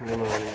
Good morning.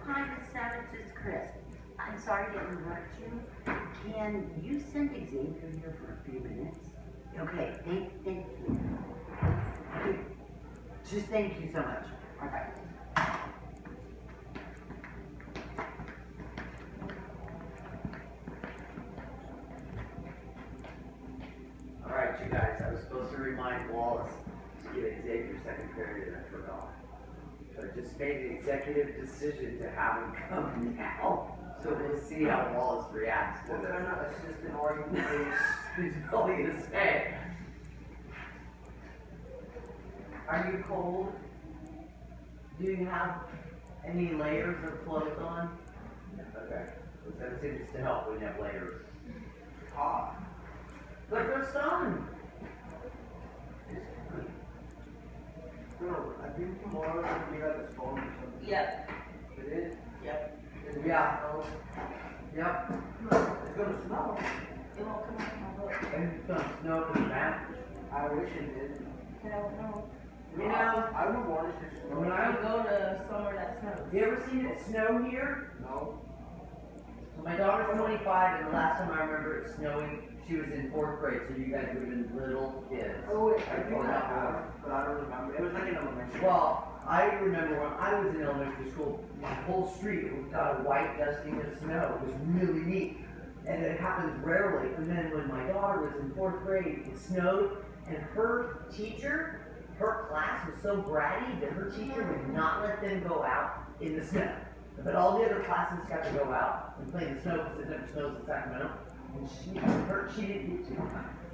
Hi, Miss Savage, it's Chris. I'm sorry to interrupt you. Can you send Xavier here for a few minutes? Okay, thank you. Just thank you so much. All right. second period and I forgot. So I just made an executive decision to have him come now. So we'll see how Wallace reacts to this. What kind of assistant are you, He's probably gonna say. Are you cold? Do you have any layers or clothes on? Okay. That seems to help when you have layers. hot? But they're sun. No, I think tomorrow we have a storm or something. Yep. It is? Yep. Yeah. Yep. It's gonna snow. It won't come out in my book. And it's gonna snow to the map. I wish it did. I don't know. You know, I would want it to snow. when I I would go to somewhere that snows. have you ever seen it snow here? No. So my daughter's 25, and the last time I remember it snowing, she was in 4th grade, so you guys would have been little kids. Oh wait, I think Or I not have, more. but I don't remember. It was like in elementary. Well, I remember when I was in elementary school, my whole street got a white dusting of snow. It was really neat. And it happens rarely. And then when my daughter was in 4th grade, it snowed, and her teacher, her class was so bratty that her teacher would not let them go out in the snow. But all the other classes got to go out and play in the snow because it never snows in Sacramento. And she didn't get to.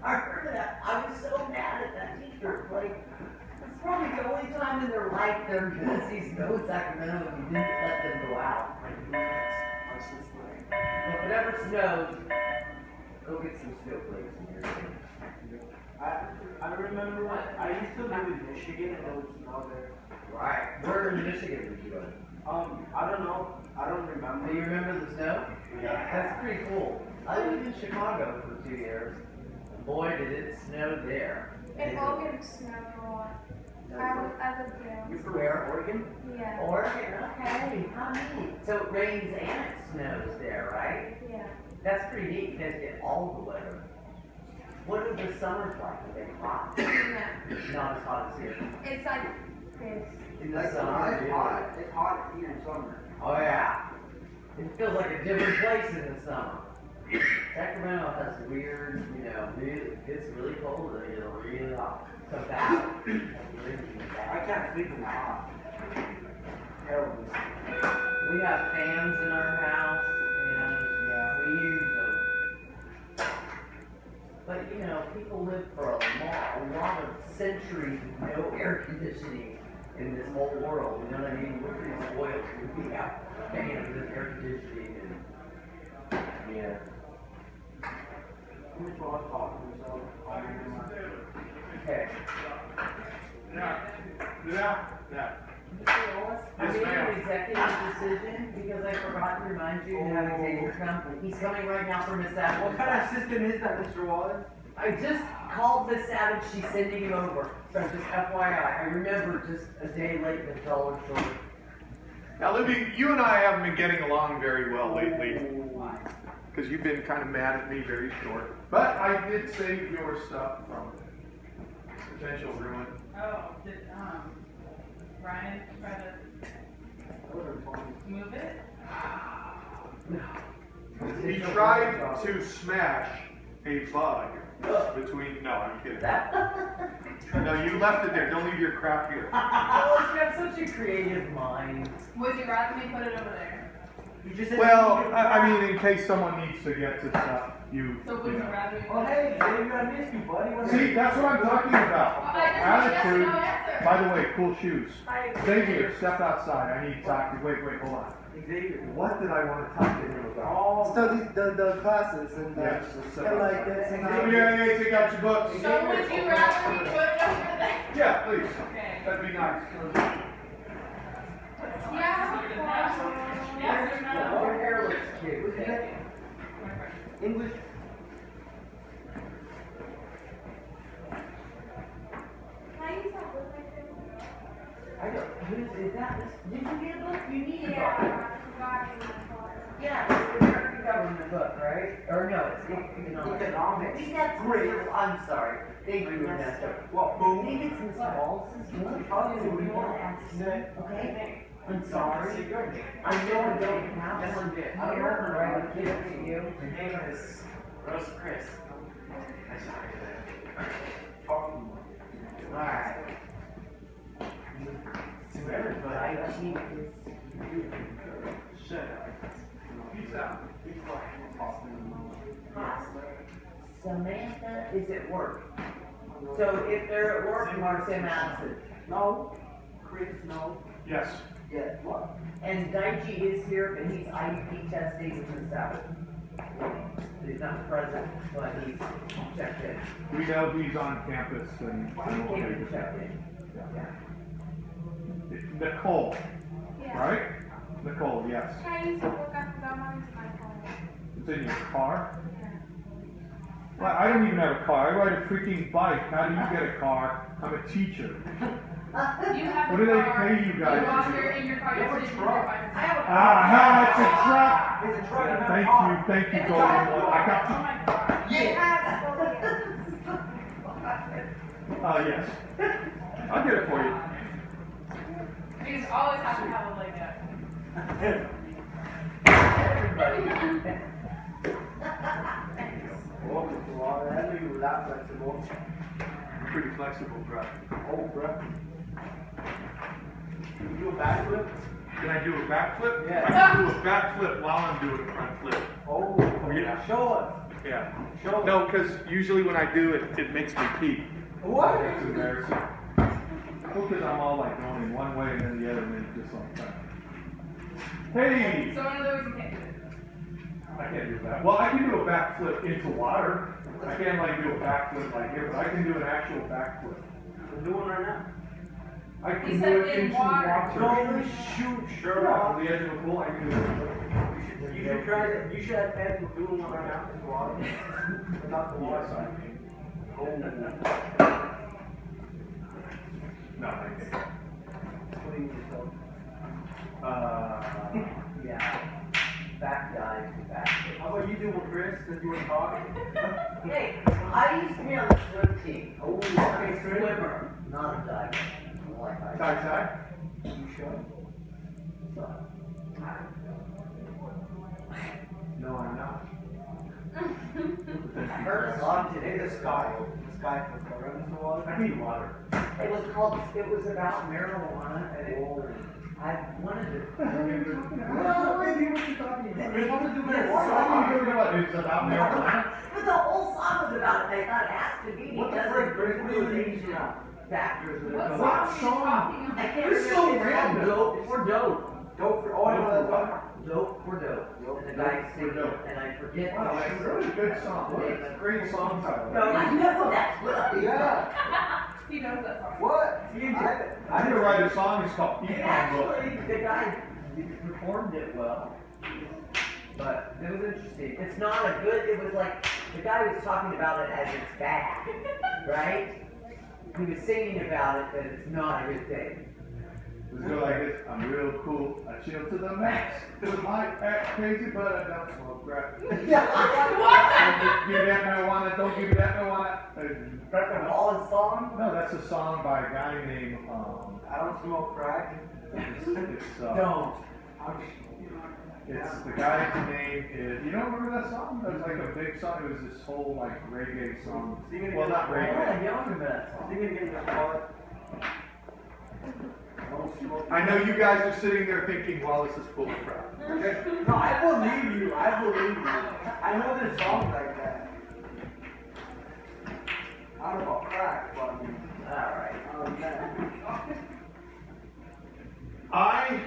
I heard that. I was so mad at that teacher. Like, it's probably the only time in their life they're gonna see snow in Sacramento and you didn't let them go out. But whatever snows, go get some snowflakes in your thing. I remember when I used to live in Michigan and it was snow there. Right. Where in Michigan did you go? I don't know. I don't remember. Do you remember the snow? Yeah. That's pretty cool. I lived in Chicago for 2 years. And boy, did it snow there. In Logan, it snowed a lot. I lived there. You from Where? Oregon? Yeah. Oregon, okay, how neat. So it rains and it snows there, right? Yeah. That's pretty neat. You guys get all the weather. What are the summers like? Are they hot? Yeah. Not as hot as here. It's like this. In the Like summer, it's really. hot. It's hot here in summer. Oh yeah. It feels like a different place in the summer. Sacramento has weird, it gets really cold and it gets really hot. So bad. I can't sleep in the hot. Terrible. We have fans in our house and we use them. But people live for a lot of centuries with no air conditioning in this whole world. You know what I mean? We're pretty spoiled. We have fans and air conditioning and yeah. Who's boss talking to himself? Okay. Yeah. Mr. Wallace, I Yes, made ma'am. an executive decision because I forgot to remind you to have Xavier come. He's coming right now for Miss Savage. What kind of system is that, Mr. Wallace? I just called Miss Savage. She's sending him over. So just FYI, I remember just a day late and a dollar short. Now, Libby, you and I haven't been getting along very well lately because you've been kind of mad at me very short. But I did save your stuff from potential ruin. Oh, did Ryan try to move it? He tried to smash a bug between. No, I'm kidding. No, you left it there. Don't leave your crap here. Wallace, you have such a creative mind. Would you rather me put it over there? You just said Well, I mean, in case someone needs to get to stuff, you. So would you rather me put Oh, it hey, Xavier, I missed you, buddy. What's See, that's what I'm talking about. I just want yes or Attitude. no answer. By the way, cool shoes. I- Xavier, step outside. I need to talk to. Wait, hold on. Xavier. What did I want to talk to him about? Oh, Study the classes and Yes, let's step and like outside. this and Xavier, take out your books. So would you rather me put it over there? Yeah, please. Okay. That'd be nice. Yes or no? Your hair looks cute. English. Can I use that book right there? I don't. Is that? Did you get a book? You need a book. Yeah, I forgot it in my car. Yeah, it's the American government book, right? Or no, it's economics. Economics. Maybe that's Mr. I'm sorry. Thank you, Ernesto. What, boom? Maybe it's Mr. Wallace's book. So we want to ask him, okay? I'm sorry. I know I don't have one. I don't remember right when I to you. Your name is Rose Chris. Talking. Alright. To everybody, she Shut up. Peace out. Samantha is at work. So if they're at work, mark them absent. No. Chris, no. Yes. Yeah, what? And Daichi is here, but he's IUP testing with the Sabbath. He's not present, but he's checked in. We know he's on campus and. He came and checked in. Yeah. Nicole, Yeah. right? Nicole, yes. I used to look up the ones my phone. It's in your car? Well, I don't even have a car. I ride a freaking bike. How do you get a car? I'm a teacher. You have What a do they car, pay you guys You walk to do? here in your car, You have a you sit in truck. your car. I have a Aha, it's a truck! It's a truck, Yeah, not a thank car. you, thank you, It's a Golden car. One. I Oh got my god. yes. I'll get it for you. You just always have to have a leg up. Everybody. Welcome to all that. I knew you were that flexible. I'm pretty flexible, bro. Oh, bro. You do a backflip? Can I do a backflip? Yeah. I can do a backflip while I'm doing a front flip. Oh, Yeah. Show us. Yeah. Show us. No, because usually when I do it, it makes me pee. What? It's embarrassing. Well, because I'm all like going in one way and then the other, and then just like that. Hey! So one of those you can't do it. I can't do that. Well, I can do a backflip into water. I can't like do a backflip like here, but I can do an actual backflip. We're doing right now. I He can said do it in into water. water. Don't shoot, sure. Yeah, on the edge of a pool, I can do it. You should try it. You should have Ed doing one right now. It's water. Without the water. Yes, I can. Oh. No, I can't. Clean yourself. Yeah. Back guy, back. How about you doing, Chris, since you were talking? Hey, I used to be on the swim team. Oh, I'm okay, a Chris. swimmer, not a diver. I like ice. Tai Tai? You should. No, I'm not. I heard a song today. The sky. The sky for the run into water. I need water. It was called, it was about marijuana, and I wanted to. Well, maybe what you're talking about. Chris, what to do with Yes, water? It's about marijuana. But the whole song was about it. They thought it has to be What the because frick, of Chris? What are you those thinking now? factors that What are song going. are you talking I about? can't It's remember. so It's called random. Dope for Dope. Dope for, oh, I know that song. Dope for Dope. And the guy singing, Dope. and I forget. Wow, that's a really good song. What a great song title. No, I know that's good. Yeah. He knows that song. What? You did. I'm gonna write a song. It's called And Econ Book. actually, the guy performed it well. But it was interesting. It's not a good, it was like, the guy was talking about it as it's bad, right? He was singing about it that it's not a good thing. It was go like this. I'm real cool. I chill to the max. Cause my act crazy, but I don't smoke crack. Don't give me that marijuana. Don't give me that marijuana. That's all his song? No, that's a song by a guy named, I don't smoke crack. Don't. It's the guy's name is, you don't remember that song? It was like a big song. It was this whole like reggae song. Well, not Yeah, reggae. you don't remember that song. Sing it again, just call it. Don't smoke. I know you guys are sitting there thinking Wallace is full of crap. Okay. No, I believe you. I believe you. I know there's songs like that. I don't know about crack, but I mean, Alright. man. I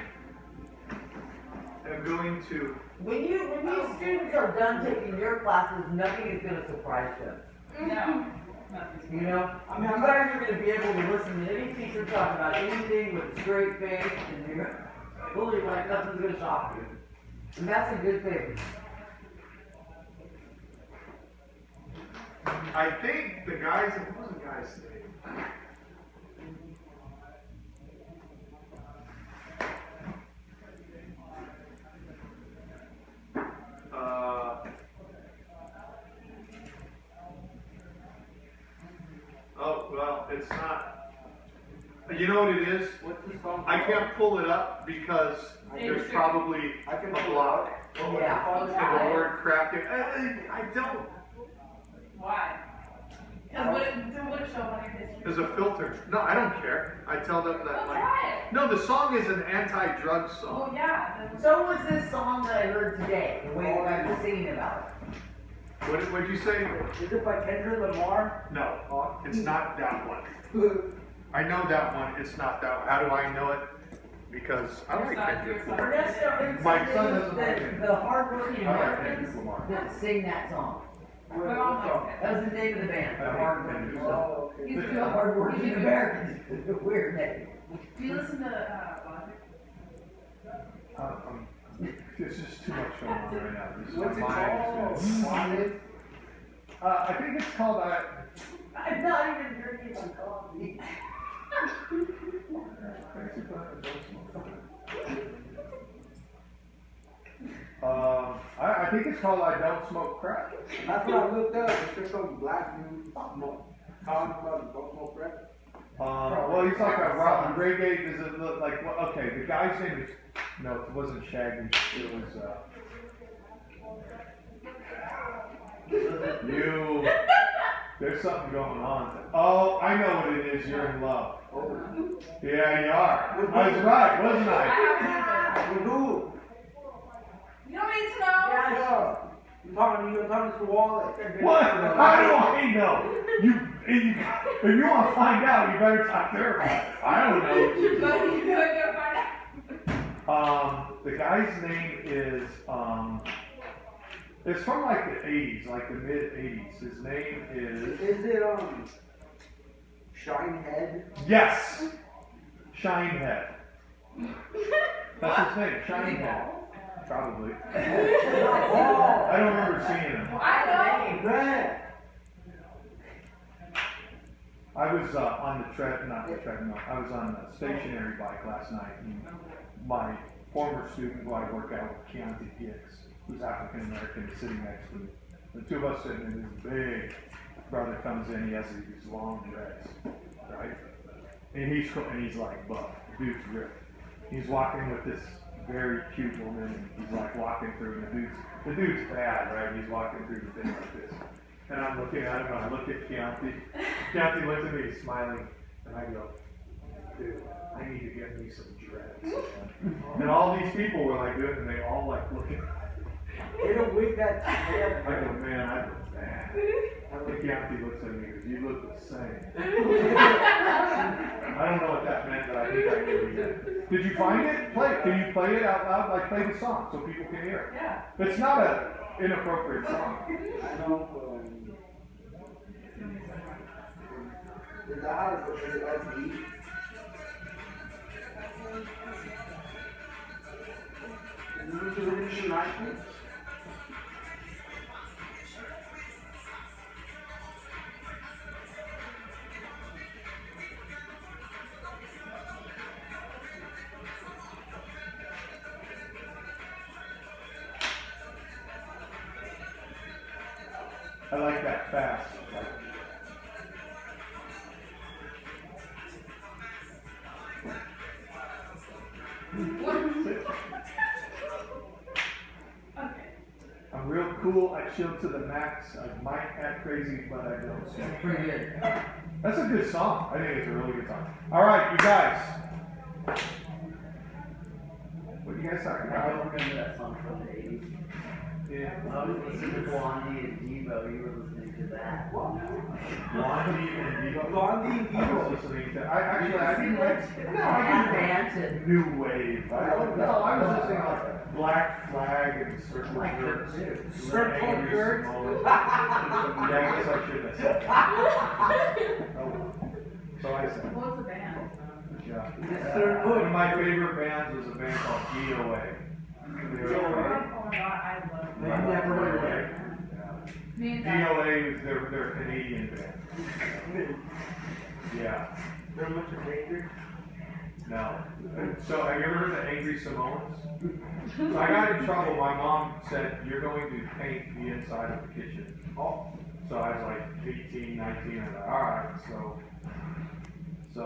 am going to. When you students are done taking your classes, nothing is gonna surprise them. No. Nothing's You know? I mean, You I'm guys are gonna be able to listen to any teacher talk about anything with a straight face, and you're fully like nothing's gonna shock you. And that's a good thing. I think the guys. What was the guy's name? Oh, well, it's not. You know what it is? What's the song? I can't pull it up because there's probably I can a pull it block. up. Oh, Yeah. what's the And song? the word crap. I don't. Why? Would it show on your history? There's a filter. No, I don't care. I tell them that Well, like. try it. No, the song is an anti-drug song. Well, yeah. So was this song that I heard today, the way the guy was singing about it. What'd you say? Is it by Kendrick Lamar? No, it's not that one. I know that one. It's not that one. How do I know it? Because I like Kendrick Lamar. Ernesto, My it's son doesn't like it. the hardworking I like Americans Kendrick Lamar. that sing that song. Well, like That was the name of the band, the I like hardworking. Kendrick Oh, okay. He's The good. hardworking Americans. Weird name. Do you listen to Logic? There's just too much going on right now. This is What's it my called? mind is- I think it's called. I'm not even drinking some coffee. I think it's called I Don't Smoke Crack. That's what I looked up. It's just some black dude talking about don't smoke crack. Well, he's like a rock reggae. Does it look like? Well, okay, the guy's name is. No, it wasn't Shaggy. It was. You. There's something going on. Oh, I know what it is. You're in love. Oh. Yeah, you are. I was right, wasn't I I? haven't heard With who? that. You don't need to know. Yeah. You're talking to the wall. What? How do I know? If you want to find out, you better talk to her. I don't know. But you're gonna find out. The guy's name is, it's from like the 80s, like the mid 80s. His name is, Is it Shinehead? yes, Shinehead. That's his name, Shinehead. Probably. Oh, I don't remember seeing him. I know. man. I was on the treadmill. I was on a stationary bike last night, and my former student who I work out with, Keontae Hicks, who's African American, is sitting next to me. The two of us sitting in his big brother comes in, he has these long dreads, right? And he's like buff, dude's ripped. He's walking with this very cute woman, and he's like walking through, and the dude's bad, right? He's walking through the thing like this. And I'm looking at him, and I look at Keontae. Keontae looks at me, he's smiling, and I go, dude, I need to get me some dreads. And all these people were like doing it, and they all like looking. Get a wig that. I go, man, I look bad. And Keontae looks at me and goes, you look the same. I don't know what that meant, but I think I knew he did. Did you find it? Play it. Can you play it out loud? Like, play the song so people can hear it. Yeah. It's not an inappropriate song. I know. Is that how it is? It LP? Is it really nice? I like that fast. Okay. I'm real cool. I chill to the max. I might act crazy, but I don't. That's pretty good. That's a good song. I think it's a really good song. All right, you guys. What are you guys talking I about? don't remember that song from the 80s. Yeah. I was listening to Blondie and Devo, you were listening to that. Blondie and Devo. Blondie and I was Devo. listening to. I didn't like. No, I Bad didn't bands and New wave. I was listening to like Black Flag and Circle like Jerks. Circle Angry Jerks. Samoans. Yeah, I guess I shouldn't have said that. Oh, well. So I said. What was the band? Yeah. One of my favorite bands was a band called DOA. They were Oh from- my god, I love I've that. never heard of it. Yeah. Me and Dad. DOA is they're a Canadian band. Yeah. They're much of danger. No. So have you ever heard of the Angry Samoans? So I got in trouble. My mom said, you're going to paint the inside of the kitchen. Oh. So I was like 18, 19. I was like, all right. So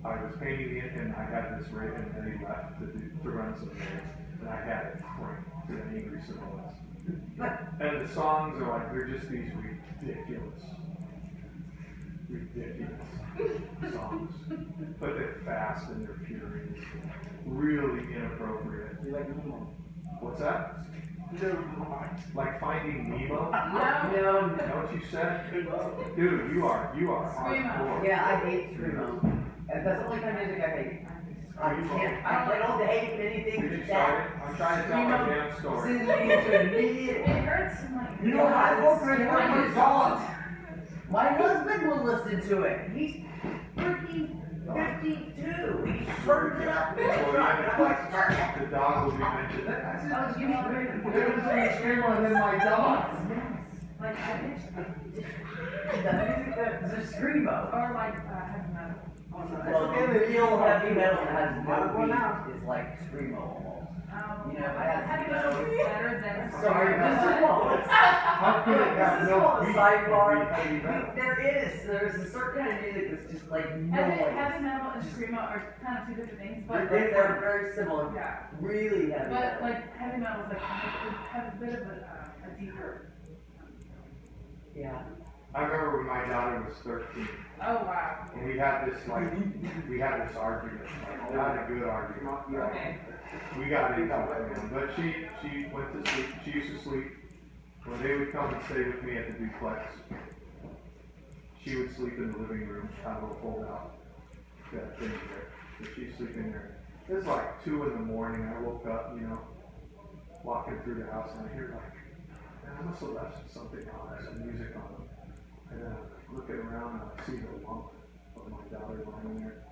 I was painting it, and I had this right, and then he left to run some errands, and I had it framed to the Angry Samoans. And the songs are like, they're just these ridiculous ridiculous songs, but they're fast and they're furious, really inappropriate. You like Nemo? What's that? Like Finding Nemo? No. No, Know what you said? Dude, you are Screamo. hardcore. yeah, I hate screamo. And that's the only kind of music I hate. I can't, I don't hate anything Did you but start that. it? I'm trying to tell my damn story. Sends me into immediate. It hurts my. You know, I work with one of his dogs. My husband will listen to it. He's freaking 52. He turns it up. The dog will be mentioned. Oh, you know, There was a screamo than my dog. like heavy The music that's a screamo. or like heavy metal. Well, real heavy metal that has no beat is like screamo almost. You know, it has Heavy metal is better than. Sorry, this is what. How could it have This is no called a beat sidebar. and be heavy metal? There's a certain kind of music that's just like Heavy noise. metal and screamo are kind of two different things, but They're very similar. yeah. Really heavy But metal. like heavy metal is like have a bit of a deeper. Yeah. I remember when my daughter was 13, Oh wow. and we had this argument, like not a good argument. Okay. We got into it, man. But she went to sleep. She used to sleep. When they would come and stay with me at the duplex, she would sleep in the living room, kind of a fold out, that thing there. So she's sleeping there. It was like 2 in the morning. I woke up, you know, walking through the house, and I hear like, man, I must have left something on, some music on. And then I'm looking around and I see the lump of my daughter lying there.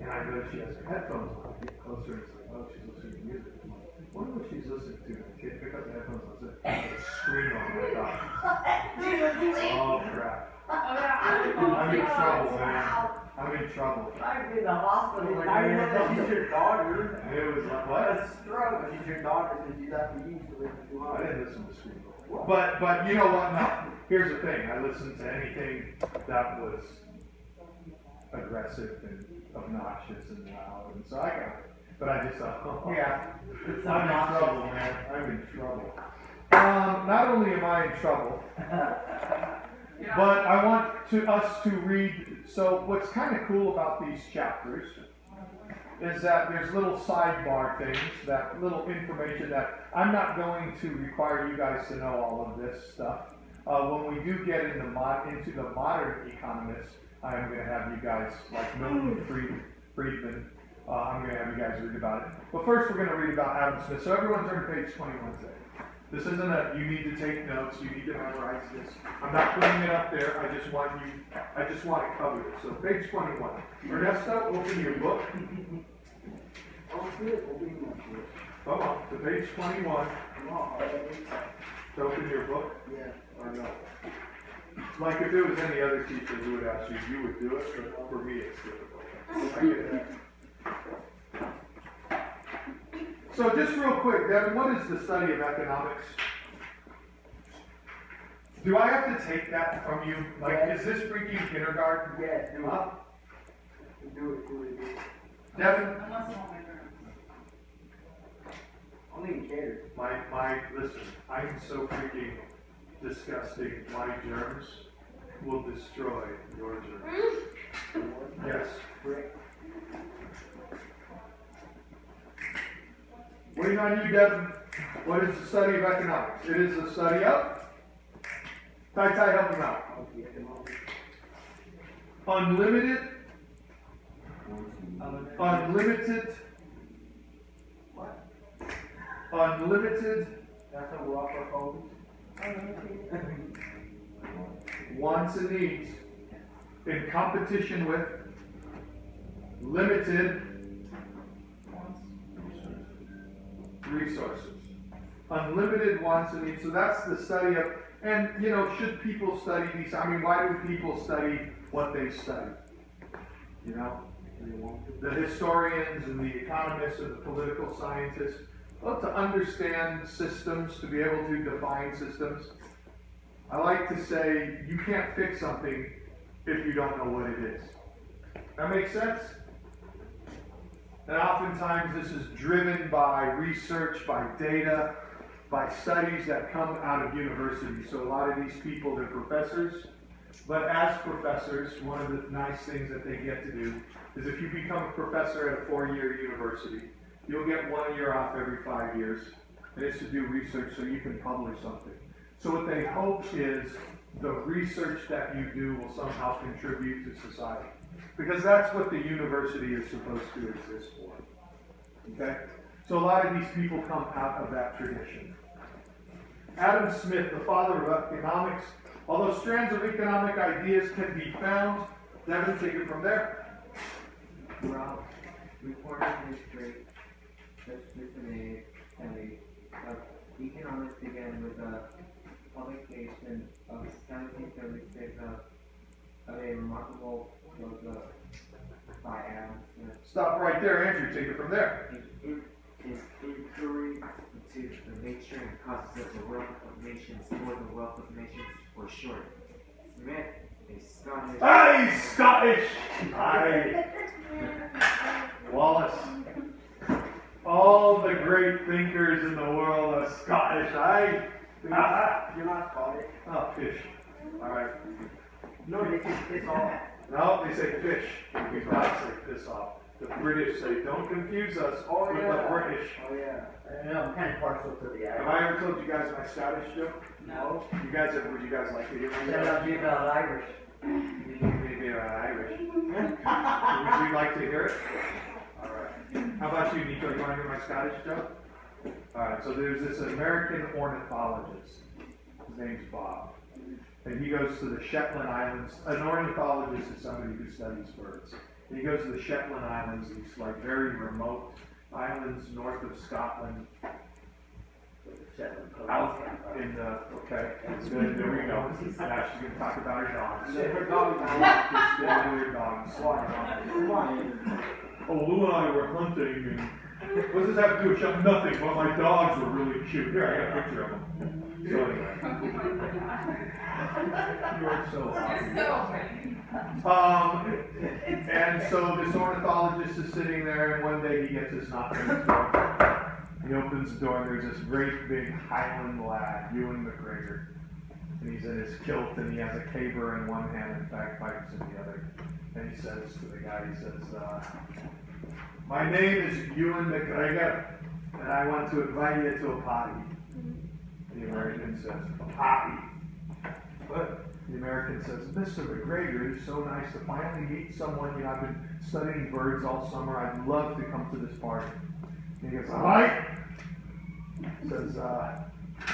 And I know she has her headphones on. I get closer and it's like, oh, she's listening to music. I'm like, wonder what she's listening to. And I can't pick up the headphones. I was like, scream on my daughter. Oh crap. Oh yeah. I'm in trouble, man. I'm in trouble. I've been in the hospital. I know that she's your daughter. It was like, What what? a stroke. She's your daughter, so she's after you, so it's too I hard. didn't listen to Scream. But you know what? No. Here's the thing. I listened to anything that was aggressive and obnoxious and loud, and so I got it. But I just thought, oh, Yeah. It's I'm in obnoxious. trouble, man. I'm in trouble. Not only am I in trouble, but I want us to read. So what's kind of cool about these chapters is that there's little sidebar things, that little information that I'm not going to require you guys to know all of this stuff. When we do get into the modern economists, I am going to have you guys, like Milton Friedman, I'm going to have you guys read about it. But first we're going to read about Adam Smith. So everyone turn to page 21 today. This isn't you need to take notes, you need to memorize this. I'm not putting it up there, I just want it covered. So page 21. Ernesto, open your book. Oh, good. Open your book. Come on, to page 21. Come on, already. To open your book. Yeah, or no. Like if there was any other teacher who would ask you, you would do it, but for me it's difficult. I get that. So just real quick, Devin, what is the study of economics? Do I have to take that from you? Like, is this freaking kindergarten? Yeah, do Huh? it. Do it. Devin, Unless I'm on my room. I don't even care. listen, I'm so freaking disgusting. My germs will destroy your germs. Yes. Waiting on you, Devin. What is the study of economics? It is the study of. Tai, help him out. Unlimited. Unlimited That's a rough code. wants and needs in competition with limited resources. Unlimited wants and needs. So that's the study of, and you know, should people study these? I mean, why do people study what they study? You know, the historians and the economists and the political scientists, well, to understand systems, to be able to define systems. I like to say you can't fix something if you don't know what it is. That makes sense? And oftentimes this is driven by research, by data, by studies that come out of universities. So a lot of these people, they're professors, But as professors, one of the nice things that they get to do is if you become a professor at a 4-year university, you'll get 1 year off every 5 years, and it's to do research so you can publish something. So what they hope is the research that you do will somehow contribute to society. Because that's what the university is supposed to exist for. Okay? So a lot of these people come out of that tradition. Adam Smith, the father of economics, although strands of economic ideas can be found, Devin, take it from there. Well, recorded history, such disseminated study of economics began with a publication of 1736 of a remarkable book by Adam Smith. Stop right there, Andrew, take it from there. His inquiry into the nature and causes of the wealth of nations, or the wealth of nations for short. Smith, a Scottish. Aye, Scottish! Aye. Wallace. All the great thinkers in the world are Scottish, aye? You're not Scottish. Oh, fish. Alright. No, they say piss off. No, they say fish. We do not say piss off. The British say, don't confuse us Oh, with yeah. the British. Oh, yeah. I know, I'm kind of partial to the Have Irish. I ever told you guys my Scottish joke? No. You guys ever, would you guys like to hear my Shout out to you about Irish. Maybe Irish. Would you like to hear it? Alright. How about you, Nico? You want to hear my Scottish joke? Alright, so there's this American ornithologist. His name's Bob. And he goes to the Shetland Islands. An ornithologist is somebody who studies birds. And he goes to the Shetland Islands, these like very remote islands north of Scotland. Out in the, okay, good, there we go. Now she's going to talk about her dogs. Her dog's Yeah, her dogs. Oh, Lou and I were hunting, and what does this have to do with shop? Nothing, but my dogs were really cute. Here, I got a picture of them. So anyway. You are so awesome. And so this ornithologist is sitting there, and one day he gets this knock on his door. He opens the door, and there's this great big Highland lad, Ewan McGregor. And he's in his kilt, and he has a caber in one hand and bagpipes in the other. And he says to the guy, he says, my name is Ewan McGregor, and I want to invite you to a party. The American says, a party? But the American says, Mr. McGregor, it's so nice to finally meet someone. You know, I've been studying birds all summer. I'd love to come to this party. And he goes, all right. He says,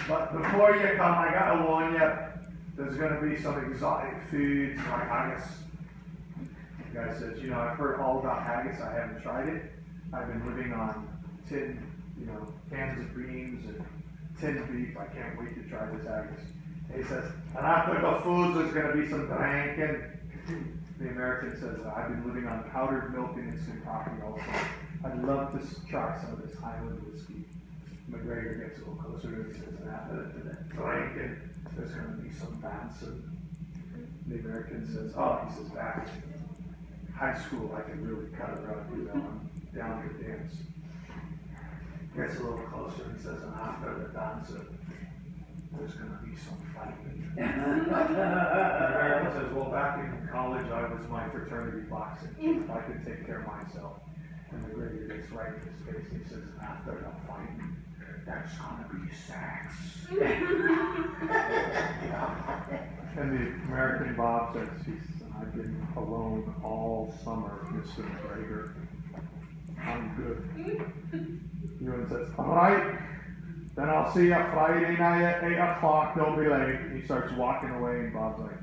but before you come, I gotta warn you, there's gonna be some exotic foods like haggis. The guy says, you know, I've heard all about haggis. I haven't tried it. I've been living on tin, cans of beans and tinned beef. I can't wait to try this haggis. And he says, and after the foods, there's going to be some drinking. The American says, I've been living on powdered milk and instant coffee all summer. I'd love to try some of this Highland whiskey. McGregor gets a little closer and says, and after the drinking, there's going to be some dancing. The American says, oh, he says, back in high school, I could really cut it up, I'm down to dance. Gets a little closer and says, and after the dancing, there's going to be some fighting. The American says, well, back in college, I was my fraternity boxing. I could take care of myself. And the McGregor gets right in his face and he says, after the fighting, there's going to be sex. And the American Bob says, I've been alone all summer, Mr. McGregor. I'm good. Ewan says, all right, then I'll see you Friday night at 8 o'clock, don't be late. And he starts walking away, and Bob's like,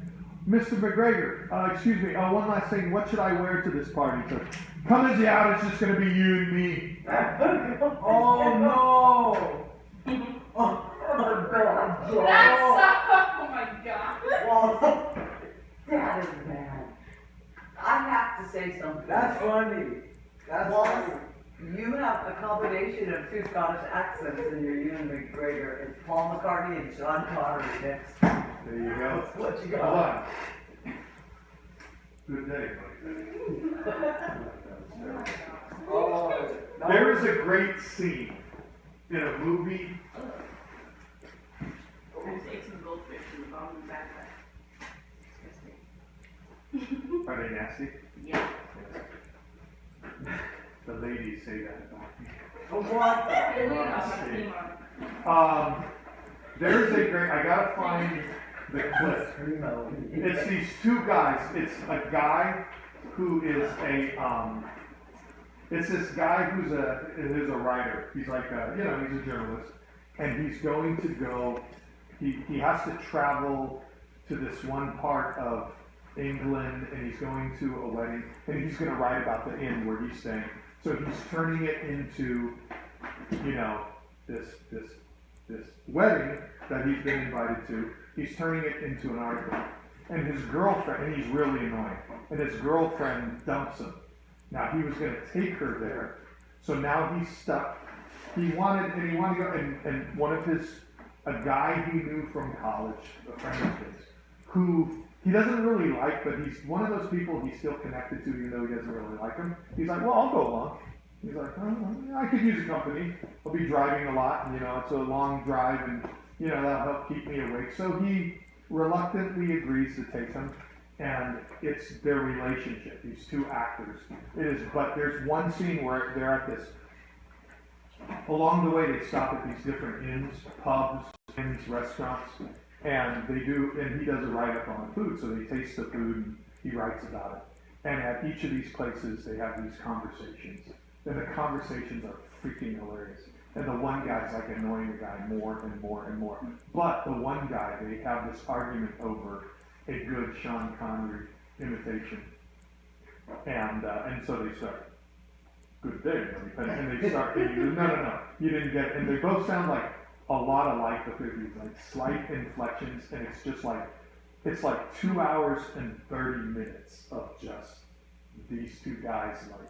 Mr. McGregor, excuse me, one last thing, what should I wear to this party? He says, come as you out, it's just going to be you and me. Oh, no! Oh, God, Joe. That's oh my god. Well, that is bad. I have to say something. That's funny. That's Wallace, funny. you have a combination of two Scottish accents in your Ewan McGregor. It's Paul McCartney and Sean Connery mixed. There you go. That's what you Hold got. on. Good day, buddy. Oh, no. There is a great scene in a movie. I just ate some goldfish in the bottom of the backpack. Are they nasty? Yeah. The ladies say that about me. What Hey, the? look, I'll put the name on. There's a great, I gotta find the clip. It's these two guys. It's a guy who is it's this guy who's a writer. He's like he's a journalist, and he's going to go. He has to travel to this one part of England, and he's going to a wedding, and he's going to write about the inn where he's staying. So he's turning it into, this wedding that he's been invited to. He's turning it into an article, and his girlfriend, and he's really annoying, and his girlfriend dumps him. Now he was going to take her there, so now he's stuck. He wanted to go, and one of a guy he knew from college, a friend of his, who he doesn't really like, but he's one of those people he's still connected to, even though he doesn't really like him. He's like, well, I'll go along. He's like, oh, I could use a company. I'll be driving a lot, and it's a long drive, and that'll help keep me awake. So he reluctantly agrees to take him, and it's their relationship. These two actors. It is, but there's one scene where they're at this. Along the way, they stop at these different inns, pubs, inns, restaurants, and he does a write-up on the food, so they taste the food, and he writes about it. And at each of these places, they have these conversations, and the conversations are freaking hilarious. And the one guy's like annoying the guy more and more and more. But the one guy, they have this argument over a good Sean Connery imitation, and so they start. Good day, and they start. No, you didn't get it. And they both sound like a lot alike, but there's these like slight inflections, and it's just like it's like 2 hours and 30 minutes of just these two guys. Like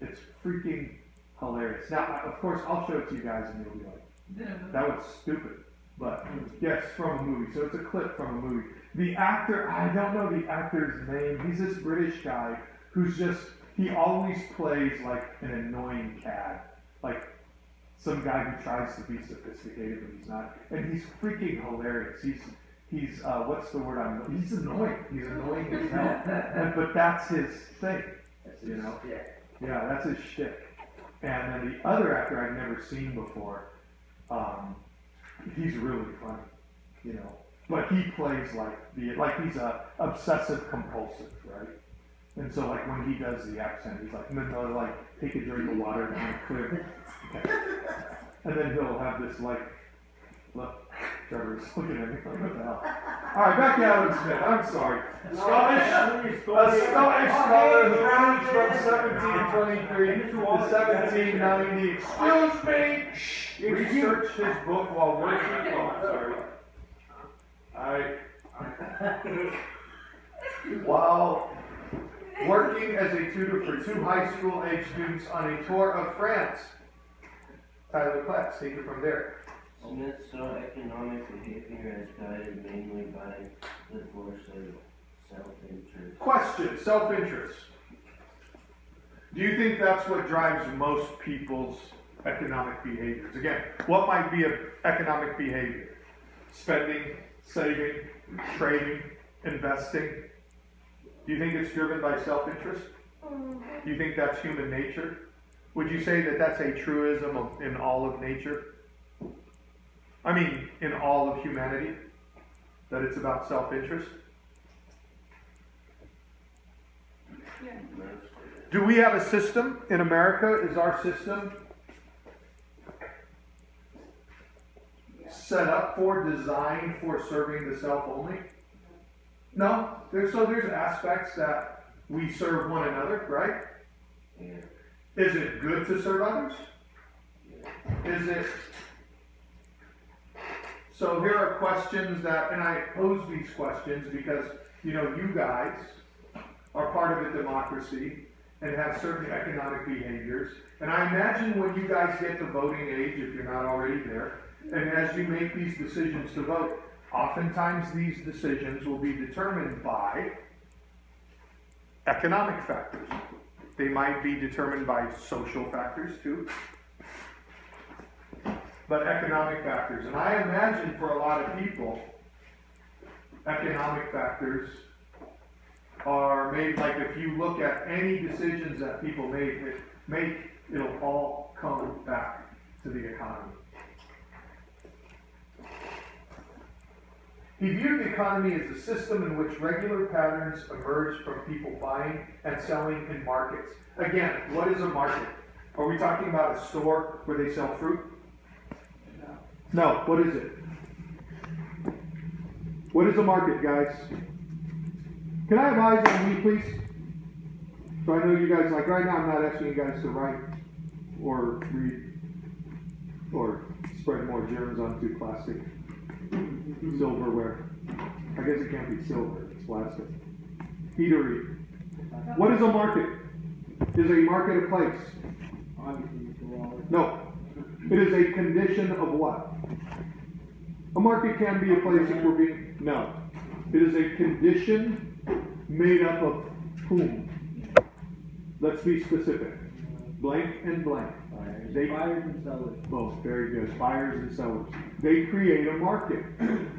it's freaking hilarious. Now, of course, I'll show it to you guys, and you'll be like, "That was stupid." But yes, from a movie. So it's a clip from a movie. The actor, I don't know the actor's name. He's this British guy who's just. He always plays like an annoying cad, like some guy who tries to be sophisticated but he's not, and he's freaking hilarious. He's what's the word he's annoying. He's annoying as hell, but that's his thing, Yeah, that's his shtick. And then the other actor I've never seen before, he's really funny, but he plays like he's a obsessive compulsive, right? And so, like, when he does the accent, he's like, no, like, take a drink of water and kind of clear. Okay. And then he'll have this, like, look, Trevor's looking at me like, what the hell? All right, back to Adam Smith. I'm sorry. A Scottish scholar who ranged from 1723 to 1790. Excuse me! Researched his book while working. Oh, sorry. While working as a tutor for 2 high school age students on a tour of France. Tyler Platts, take it from there. Smith saw economic behavior as guided mainly by the force of self-interest. Question, self-interest. Do you think that's what drives most people's economic behaviors? Again, what might be an economic behavior? Spending, saving, trading, investing. Do you think it's driven by self-interest? Do you think that's human nature? Would you say that that's a truism in all of nature? I mean, in all of humanity? That it's about self-interest? Yeah. Do we have a system in America? Is our system set up designed for serving the self only? No, there's aspects that we serve one another, right? Yeah. Is it good to serve others? Yeah. Is it? So here are questions and I pose these questions because, you guys are part of a democracy and have certain economic behaviors. And I imagine when you guys get to voting age, if you're not already there, and as you make these decisions to vote, oftentimes these decisions will be determined by economic factors. They might be determined by social factors too, but economic factors. And I imagine for a lot of people, economic factors are made, like if you look at any decisions that people make, it'll all come back to the economy. He viewed the economy as a system in which regular patterns emerge from people buying and selling in markets. Again, what is a market? Are we talking about a store where they sell fruit? No. What is it? What is a market, guys? Can I have eyes on me, please? So I know you guys, like right now, I'm not asking you guys to write or read or spread more germs onto plastic silverware. I guess it can't be silver, it's plastic. Eatery. What is a market? Is a market a place? No. It is a condition of what? A market can be a place if we're being, no. It is a condition made up of whom? Let's be specific. Blank and blank. Buyers and sellers. Both, very good. Buyers and sellers. They create a market.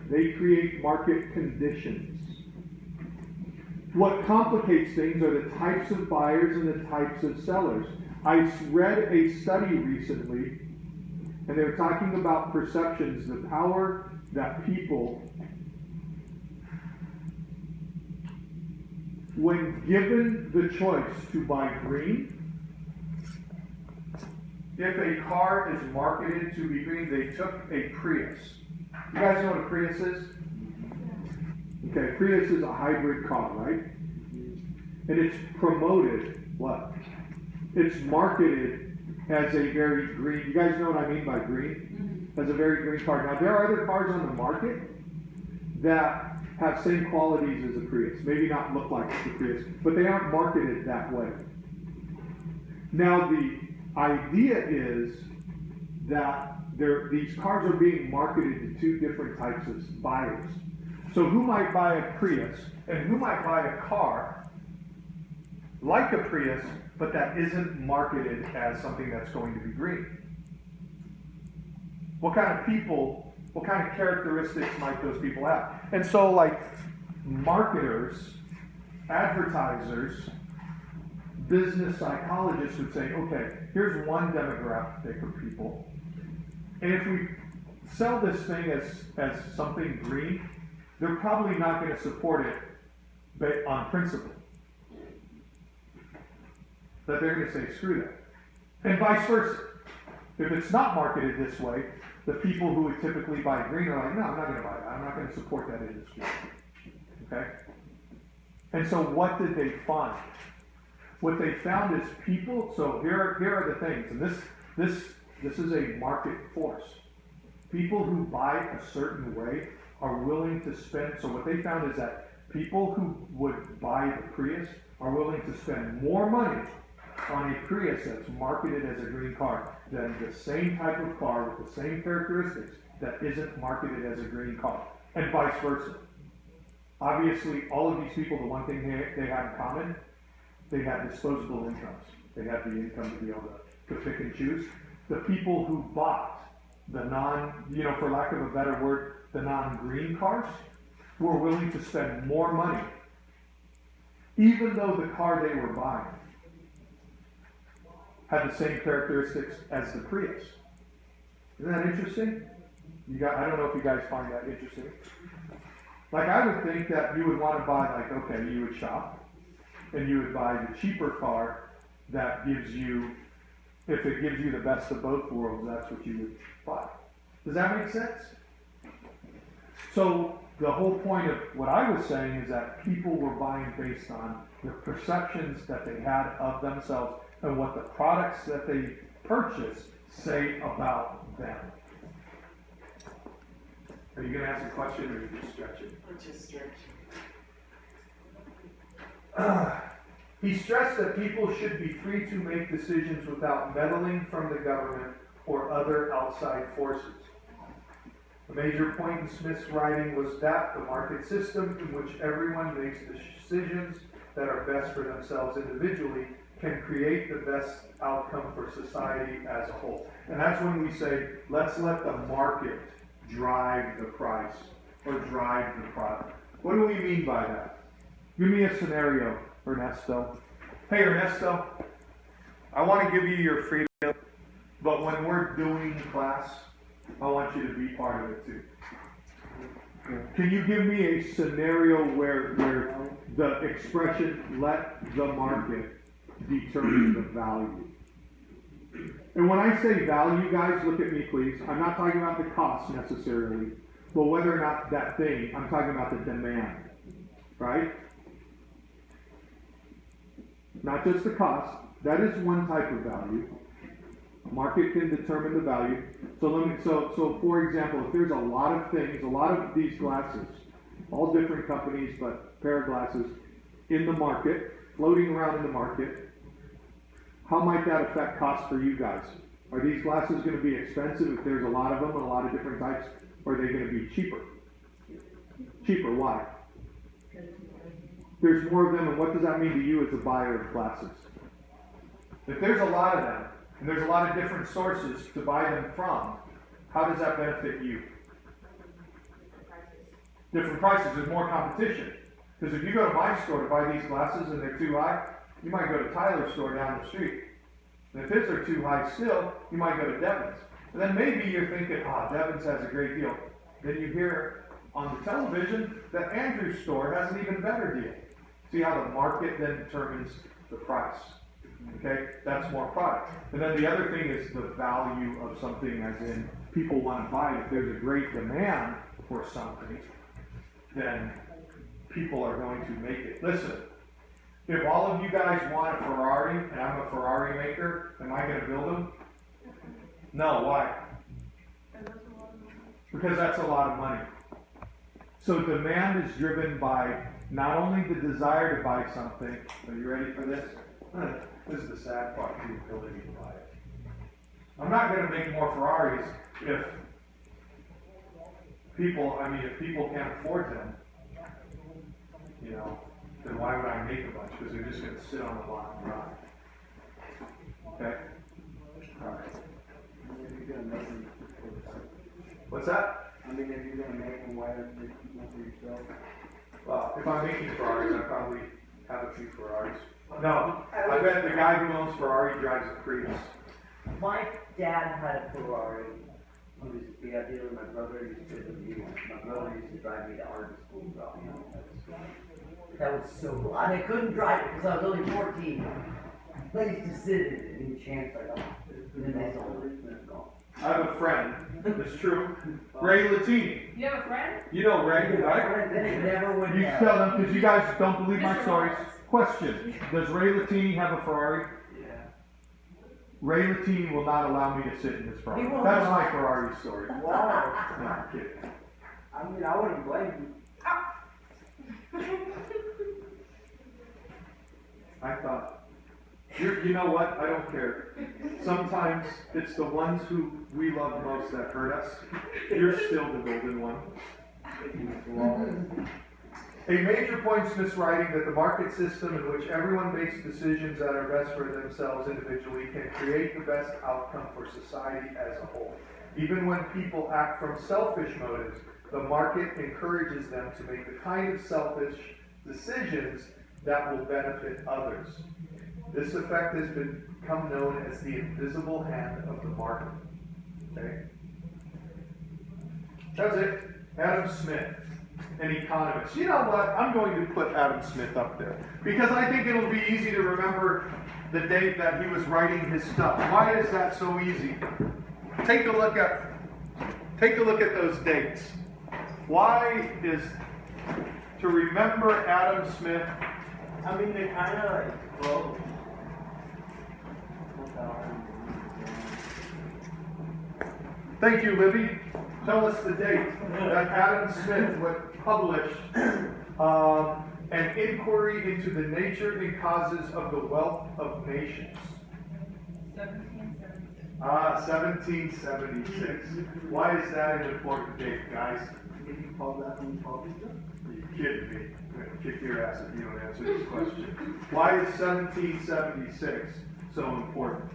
They create market conditions. What complicates things are the types of buyers and the types of sellers. I read a study recently, and they were talking about perceptions, the power that people, when given the choice to buy green, if a car is marketed to be green, they took a Prius. You guys know what a Prius is? Okay, Prius is a hybrid car, right? And it's promoted, what? It's marketed as a very green, you guys know what I mean by green? As a very green car. Now, there are other cars on the market that have same qualities as a Prius. Maybe not look like the Prius, but they aren't marketed that way. Now, the idea is that these cars are being marketed to two different types of buyers. So who might buy a Prius and who might buy a car like a Prius, but that isn't marketed as something that's going to be green? What kind of people, what kind of characteristics might those people have? And so like marketers, advertisers, business psychologists would say, okay, here's one demographic of people, and if we sell this thing as something green, they're probably not going to support it on principle. That they're going to say, screw that. And vice versa. If it's not marketed this way, the people who would typically buy green are like, no, I'm not going to buy that. I'm not going to support that industry. Okay? And so what did they find? What they found is people, so here are the things, and this is a market force. People who buy a certain way are willing to spend, so what they found is that people who would buy the Prius are willing to spend more money on a Prius that's marketed as a green car than the same type of car with the same characteristics that isn't marketed as a green car, and vice versa. Obviously, all of these people, the one thing they have in common, they had disposable incomes. They had the income to be able to pick and choose. The people who bought the for lack of a better word, the non-green cars, were willing to spend more money, even though the car they were buying had the same characteristics as the Prius. Isn't that interesting? I don't know if you guys find that interesting. Like, I would think that you would want to buy, like, okay, you would shop, and you would buy the cheaper car that gives you, if it gives you the best of both worlds, that's what you would buy. Does that make sense? So the whole point of what I was saying is that people were buying based on the perceptions that they had of themselves and what the products that they purchased say about them. Are you going to ask a question or are you just stretching? I'm just stretching. He stressed that people should be free to make decisions without meddling from the government or other outside forces. A major point in Smith's writing was that the market system in which everyone makes decisions that are best for themselves individually can create the best outcome for society as a whole. And that's when we say, let's let the market drive the price or drive the product. What do we mean by that? Give me a scenario, Ernesto. Hey, Ernesto, I want to give you your freedom, but when we're doing class, I want you to be part of it too. Can you give me a scenario where the expression, let the market determine the value? And when I say value, guys, look at me please. I'm not talking about the cost necessarily, but whether or not that thing, I'm talking about the demand, right? Not just the cost. That is one type of value. Market can determine the value. So for example, if there's a lot of things, a lot of these glasses, all different companies, but pair of glasses in the market, floating around in the market, how might that affect cost for you guys? Are these glasses going to be expensive if there's a lot of them and a lot of different types, or are they going to be cheaper? Cheaper, why? There's more of them, and what does that mean to you as a buyer of glasses? If there's a lot of them, and there's a lot of different sources to buy them from, how does that benefit you? Different prices, there's more competition. Because if you go to my store to buy these glasses and they're too high, you might go to Tyler's store down the street. And if his are too high still, you might go to Devon's. And then maybe you're thinking, Devon's has a great deal. Then you hear on the television that Andrew's store has an even better deal. See how the market then determines the price. Okay, that's more product. And then the other thing is the value of something, as in people want to buy it. If there's a great demand for something, then people are going to make it. Listen, if all of you guys want a Ferrari and I'm a Ferrari maker, am I going to build them? No, why? Because that's a lot of money. So demand is driven by not only the desire to buy something. Are you ready for this? This is the sad part, the ability to buy it. I'm not going to make more Ferraris if people can't afford them, then why would I make a bunch? Because they're just going to sit on the lot and rot. Okay? Alright. What's that? I mean, if you're gonna make them, why don't you keep them for yourself? Well, if I'm making Ferraris, I probably have a few Ferraris. No, I bet the guy who owns Ferrari drives a Prius. My dad had a Ferrari. He was a Fiat dealer. My brother used to drive me to art school and drop me off at school. That was so cool. And I couldn't drive it because I was only 14. But I used to sit in it any chance I got. And then they sold it and it's gone. I have a friend, it's true, Ray Latini. You have a friend? You know Ray, right? They never would You know. tell them, because you guys don't believe my Mr. stories. Lawrence. Question, does Ray Latini have a Ferrari? Yeah. Ray Latini will not allow me to sit in his Ferrari. He won't. That's my Ferrari story. Wow. No, I'm kidding. I mean, I wouldn't blame you. I thought, you know what? I don't care. Sometimes it's the ones who we love most that hurt us. You're still the golden one. A major point is miswriting that the market system in which everyone makes decisions that are best for themselves individually can create the best outcome for society as a whole. Even when people act from selfish motives, the market encourages them to make the kind of selfish decisions that will benefit others. This effect has become known as the invisible hand of the market. Okay? That's it. Adam Smith, an economist. You know what? I'm going to put Adam Smith up there because I think it'll be easy to remember the date that he was writing his stuff. Why is that so easy? Take a look at those dates. Why is to remember Adam Smith? I mean, they're kind of like close. Thank you, Libby. Tell us the date that Adam Smith would publish an inquiry into the nature and causes of the wealth of nations. 1776. 1776. Why is that an important date, guys? Did you call that when you published it? Are you kidding me? I'm going to kick your ass if you don't answer this question. Why is 1776 so important?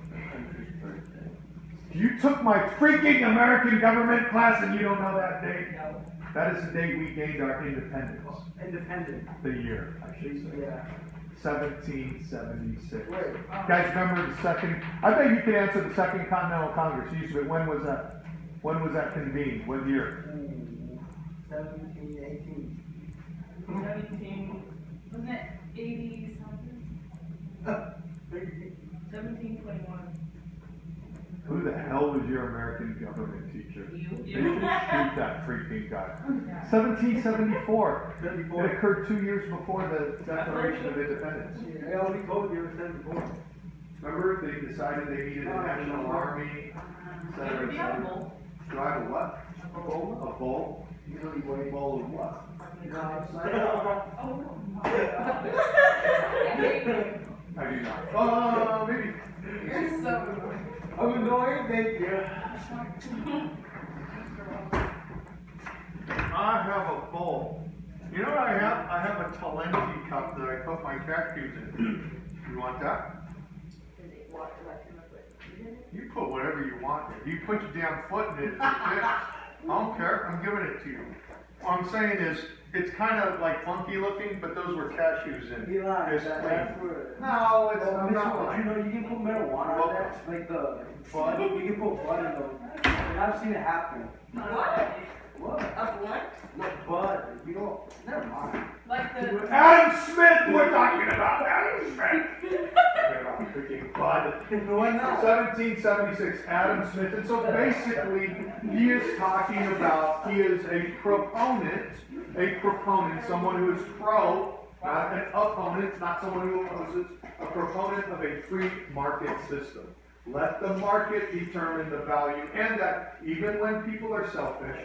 You took my freaking American government class and you don't know that date? No. That is the day we gained our independence. Independent. The year, I should say. Yeah. 1776. Wait. Guys, remember the second? I bet you can answer the Second Continental Congress. When was that? When was that convened? What year? 1718. 17, wasn't it 80 something? 1721. Who the hell was your American government teacher? They should shoot that freaking guy. 1774. It occurred 2 years before the Declaration of Independence. I already told you it was 74. Remember, they decided they needed a national army, et cetera, et cetera. Drive a what? A bull? A bull? Usually weigh a bowl of what? Oh, my I do not. Maybe. You're so I'm annoying, thank you. I have a bowl. You know what I have? I have a Talenti cup that I put my cat cubes in. You want that? You put whatever you want in. You put your damn foot in it, it's a fish. I don't care. I'm giving it to you. What I'm saying is, it's kind of like funky looking, but those were cashews in. Eli, It's that's clean. for. No, it's Oh, not. you know, you can put marijuana on that, like the bud. You can put bud in those. And I've seen it happen. What? What? Of what? Like bud. You don't. Never mind. Like the. Adam Smith! We're talking about Adam Smith! Talking about freaking bud. Why not? 1776, Adam Smith. And so basically, he is talking about, he is a proponent, someone who is pro, not an opponent, not someone who opposes, a proponent of a free market system. Let the market determine the value, and that even when people are selfish,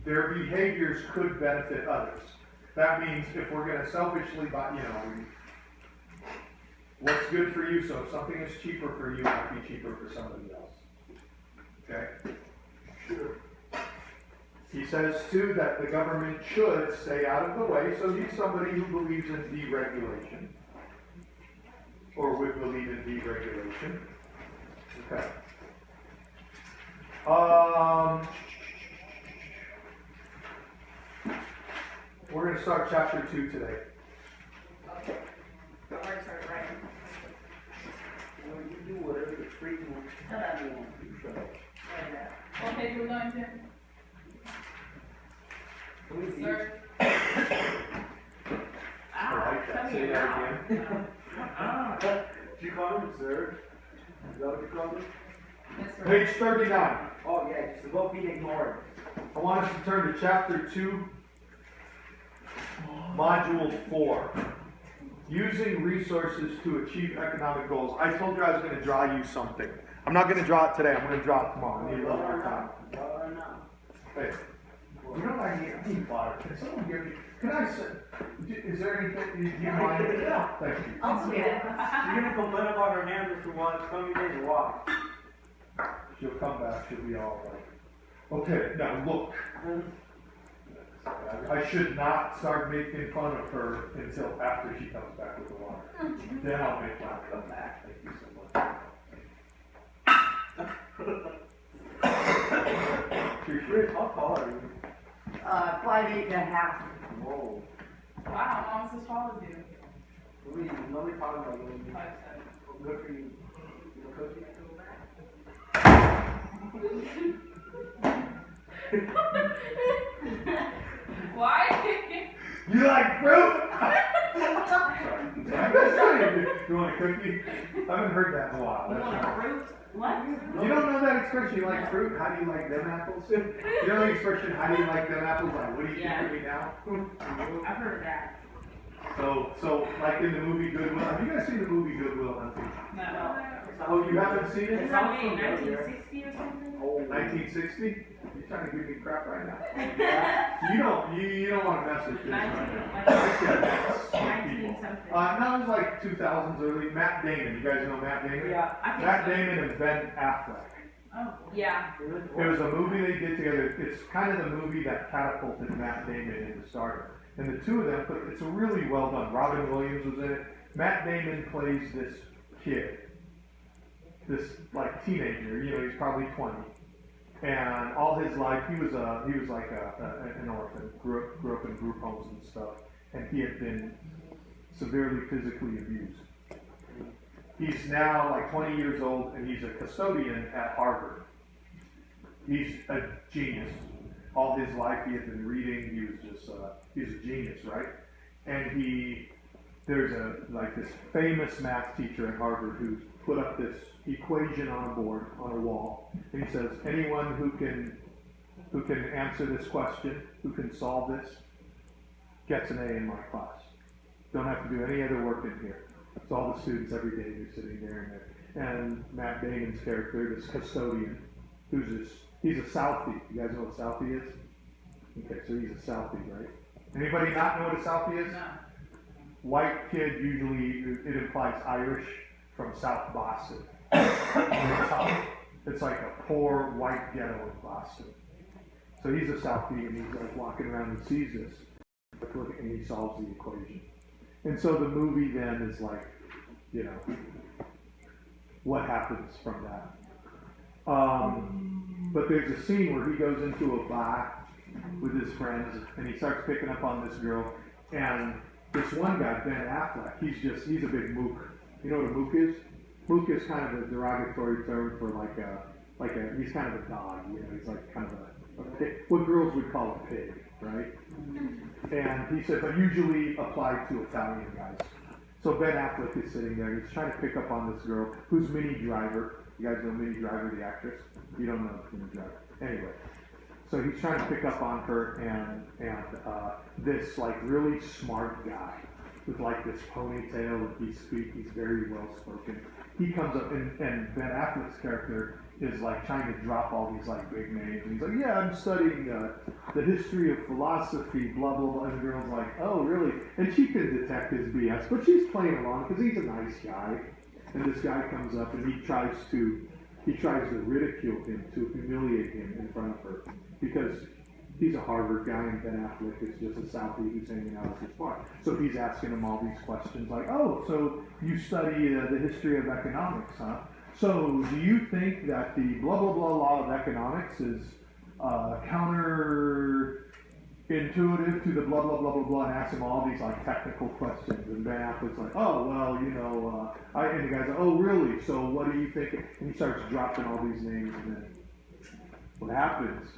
their behaviors could benefit others. That means if we're going to selfishly buy, what's good for you, so if something is cheaper for you, it might be cheaper for somebody else. Okay? Sure. He says, too, that the government should stay out of the way, so he's somebody who believes in deregulation, or would believe in deregulation. Okay. We're going to start chapter 2 today. Okay. I've already started writing. You do whatever the freaking want. Shut up. You shut up. What page are we going to? Sir? I like that. Say that again. Did you call him sir? Is that what you called him? Yes, sir. Page 39. Oh yeah, just about being ignored. I want us to turn to chapter 2, module 4. Using resources to achieve economic goals. I told you I was going to draw you something. I'm not going to draw it today. I'm going to draw it tomorrow. I need a little more time. Hey, you know what I need? I need water. Can someone give me? Can I sit? Is there anything? Do you mind? Yeah. Thank you. I'll get it. You're gonna complain about her name just for one. It's gonna be days to walk. She'll come back. She'll be all right. Okay. Now look. I should not start making fun of her until after she comes back with the water. Then I'll make fun come back. Thank you so much. Chris, how tall are you? 5'8.5". Whoa. Wow, mom's as tall as you. Nobody talking about you. 5'7". Good for you. You know, cookie? Why? You like fruit? You want a cookie? I haven't heard that in a while. You want a fruit? What? You don't know that expression, you like fruit? How do you like them apples? You know the expression, how do you like them apples? Like, what do you think of me now? I've heard that. So like in the movie Goodwill, have you guys seen the movie Goodwill Hunting? No. Oh, you haven't seen it? Is that made in 1960 or something? 1960? You're trying to give me crap right now. You don't want to mess with this right now. No, it was like 2000s early. Matt Damon. You guys know Matt Damon? Yeah. Matt Damon and Ben Affleck. Oh, yeah. It was a movie they did together. It's kind of the movie that catapulted Matt Damon into stardom. And the two of them, it's a really well done. Robin Williams was in it. Matt Damon plays this kid, this like teenager. He's probably 20. And all his life, he was like an orphan, grew up in group homes and stuff, and he had been severely physically abused. He's now like 20 years old, and he's a custodian at Harvard. He's a genius. All his life he had been reading. He was just he's a genius, right? And there's this famous math teacher at Harvard who put up this equation on a board on a wall, and he says anyone who can answer this question, who can solve this, gets an A in my class. Don't have to do any other work in here. So all the students every day are sitting there and Matt Damon's character, this custodian, he's a Southie. You guys know what Southie is? Okay, so he's a Southie, right? Anybody not know what a Southie is? No. White kid, usually it implies Irish from South Boston. It's like a poor white ghetto in Boston. So he's a Southie, and he's like walking around and sees this, and he solves the equation. And so the movie then is like, you know, what happens from that. But there's a scene where he goes into a bar with his friends, and he starts picking up on this girl, and this one guy, Ben Affleck, he's a big mook. You know what a mook is? Mook is kind of a derogatory term for he's kind of a dog, you know, he's like kind of a pig, what girls would call a pig, right? And he said, but usually applied to Italian guys. So Ben Affleck is sitting there, he's trying to pick up on this girl, who's Minnie Driver. You guys know Minnie Driver, the actress? You don't know Minnie Driver. Anyway, so he's trying to pick up on her, and this like really smart guy with like this ponytail, and he's very well spoken. He comes up, and Ben Affleck's character is like trying to drop all these like big names. And he's like, yeah, I'm studying the history of philosophy, blah, blah, blah. And the girl's like, oh, really? And she can detect his BS, but she's playing along because he's a nice guy. And this guy comes up, and he tries to ridicule him, to humiliate him in front of her, because he's a Harvard guy, and Ben Affleck is just a Southie who's hanging out with his bar. So he's asking him all these questions like, oh, so you study the history of economics, huh? So do you think that the blah, blah, blah law of economics is counterintuitive to the blah, blah, blah, blah, blah, and asks him all these like technical questions. And Ben Affleck's like, oh, well, you know, and the guy's like, oh, really? So what do you think? And he starts dropping all these names, and then what happens?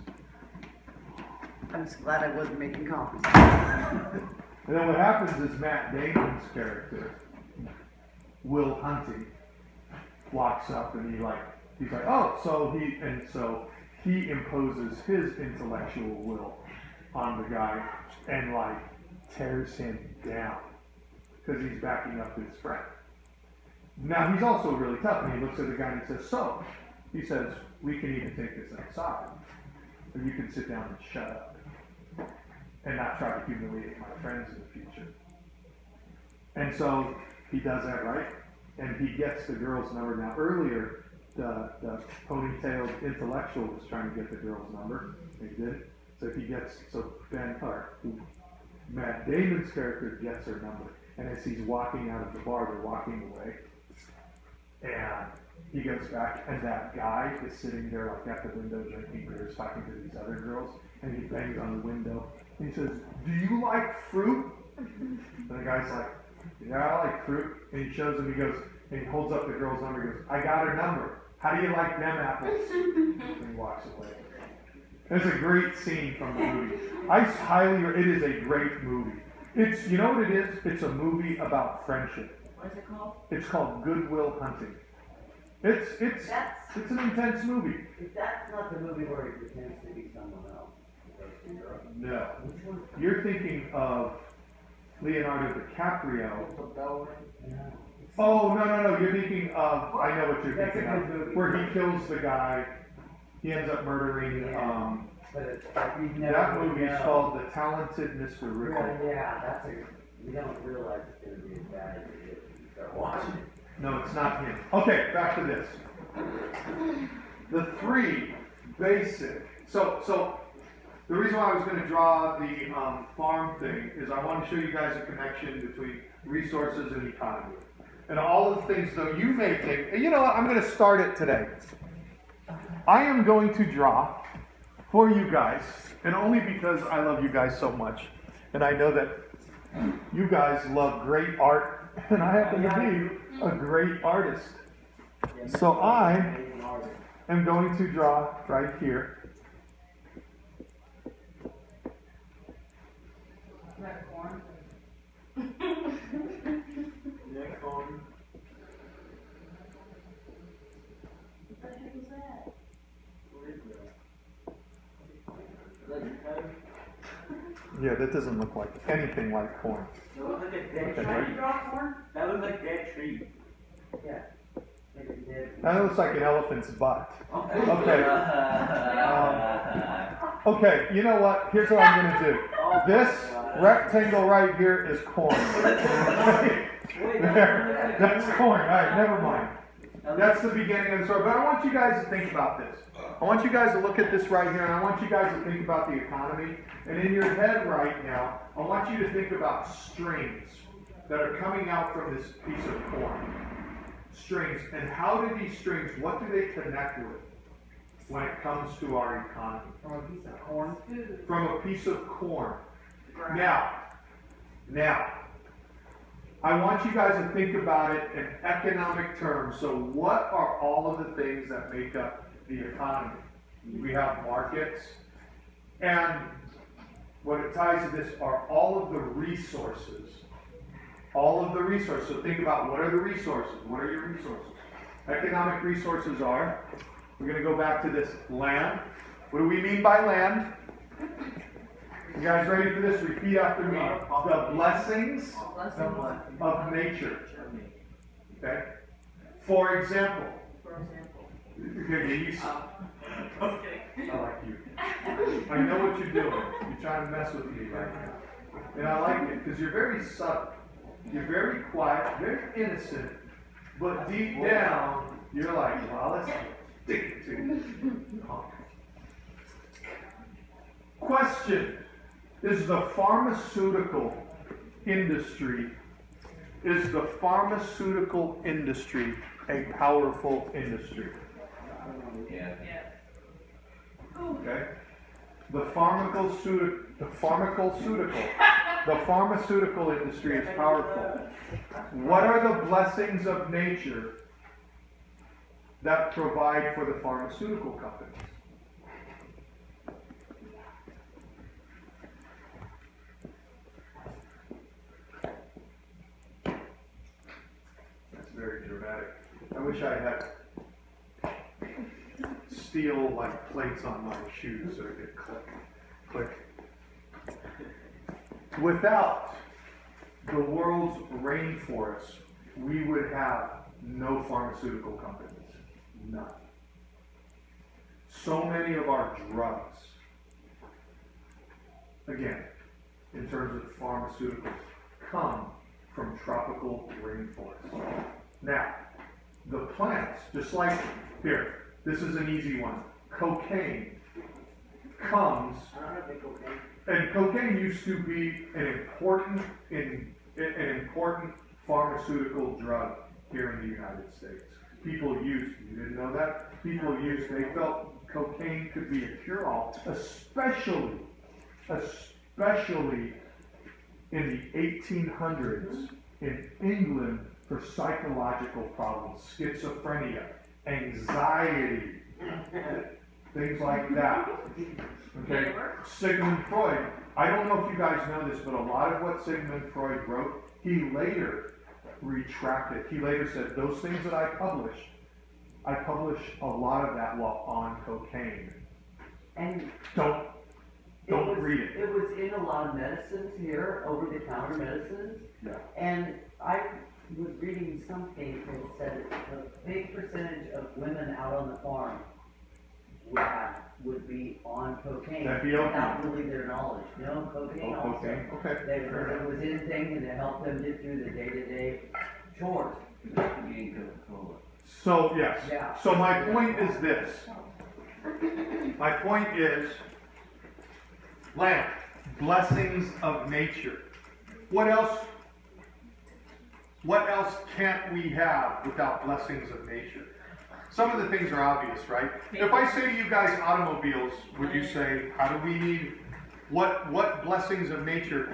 I'm just glad I wasn't making copies. And then what happens is Matt Damon's character, Will Hunting, walks up, and he's like, oh, so he imposes his intellectual will on the guy and like tears him down because he's backing up his friend. Now he's also really tough, and he looks at the guy and he says, so he says, we can even take this outside, or you can sit down and shut up and not try to humiliate my friends in the future. And so he does that, right? And he gets the girl's number. Now earlier, the ponytailed intellectual was trying to get the girl's number. He did it. So Matt Damon's character gets her number. And as he's walking out of the bar, they're walking away. And he goes back, and that guy is sitting there like at the window drinking beers, talking to these other girls. And he bangs on the window. And he says, do you like fruit? And the guy's like, yeah, I like fruit. And he shows him, and he holds up the girl's number. He goes, I got her number. How do you like them apples? And he walks away. It's a great scene from the movie. It is a great movie. You know what it is? It's a movie about friendship. What is it called? It's called Good Will Hunting. It's an intense movie. That's not the movie where he pretends to be someone else. No. You're thinking of Leonardo DiCaprio. Oh, no. You're thinking of, I know what you're thinking of, where he kills the guy, he ends up murdering, that movie is called The Talented Mr. Ripley. Yeah, you don't realize it's going to be as bad as it is when you start watching it. No, it's not him. Okay, back to this. The three basic, so the reason why I was going to draw the farm thing is I want to show you guys a connection between resources and economy. And all of the things, though, you may think, you know what, I'm going to start it today. I am going to draw for you guys, and only because I love you guys so much, and I know that you guys love great art, and I happen to be a great artist. So I am going to draw right here. Is that corn? Econ. What the heck is that? What is that? Is that your Yeah, that doesn't look like anything like corn. That looks like a dead Okay, Trying to tree. draw corn? That looks like a dead tree. Yeah. Maybe it did. That looks like an elephant's butt. Okay. Okay. Okay, you know what? Here's what I'm going to do. This rectangle right here is corn. There, that's corn. All right, never mind. That's the beginning of the story. But I want you guys to think about this. I want you guys to look at this right here, and I want you guys to think about the economy. And in your head right now, I want you to think about strings that are coming out from this piece of corn. Strings. And how do these strings, what do they connect with when it comes to our economy? From a piece of corn. Food. From a piece of corn. Grass. Now, I want you guys to think about it in economic terms. So what are all of the things that make up the economy? We have markets, and what it ties to this are all of the resources. All of the resources. So think about, what are the resources? What are your resources? Economic resources are, we're going to go back to this, land. What do we mean by land? You guys ready for this? Repeat after me. The blessings of nature. Okay? For example. Okay, I like you. I know what you're doing. You're trying to mess with me right now. And I like it because you're very subtle. You're very quiet, very innocent, but deep down, you're like, well, let's stick it to you. Question. Is the pharmaceutical industry a powerful industry? Yeah. Okay. The pharmaceutical industry is powerful. What are the blessings of nature that provide for the pharmaceutical companies? That's very dramatic. I wish I had steel like plates on my shoes so it could click. Without the world's rainforests, we would have no pharmaceutical companies. None. So many of our drugs, again, in terms of pharmaceuticals, come from tropical rainforests. Now, the plants, just like here, this is an easy one. Cocaine comes, and cocaine used to be an important pharmaceutical drug here in the United States. People used, you didn't know that? People used, they felt cocaine could be a cure-all, especially in the 1800s in England for psychological problems, schizophrenia, anxiety, things like that. Okay? Sigmund Freud, I don't know if you guys know this, but a lot of what Sigmund Freud wrote, he later retracted. He later said, those things that I published a lot of that while on cocaine. And Don't read it. It was in a lot of medicines here, over-the-counter medicines. Yeah. And I was reading something that said a big percentage of women out on the farm would be on cocaine That'd be without okay. really their knowledge. No, cocaine Oh, also. cocaine. Okay. It was in thing and it helped them get through the day-to-day chores. So, yes. Yeah. So my point is this. My point is land, blessings of nature. What else can't we have without blessings of nature? some of the things are obvious, right? If I say to you guys automobiles, would you say, how do we need, what blessings of nature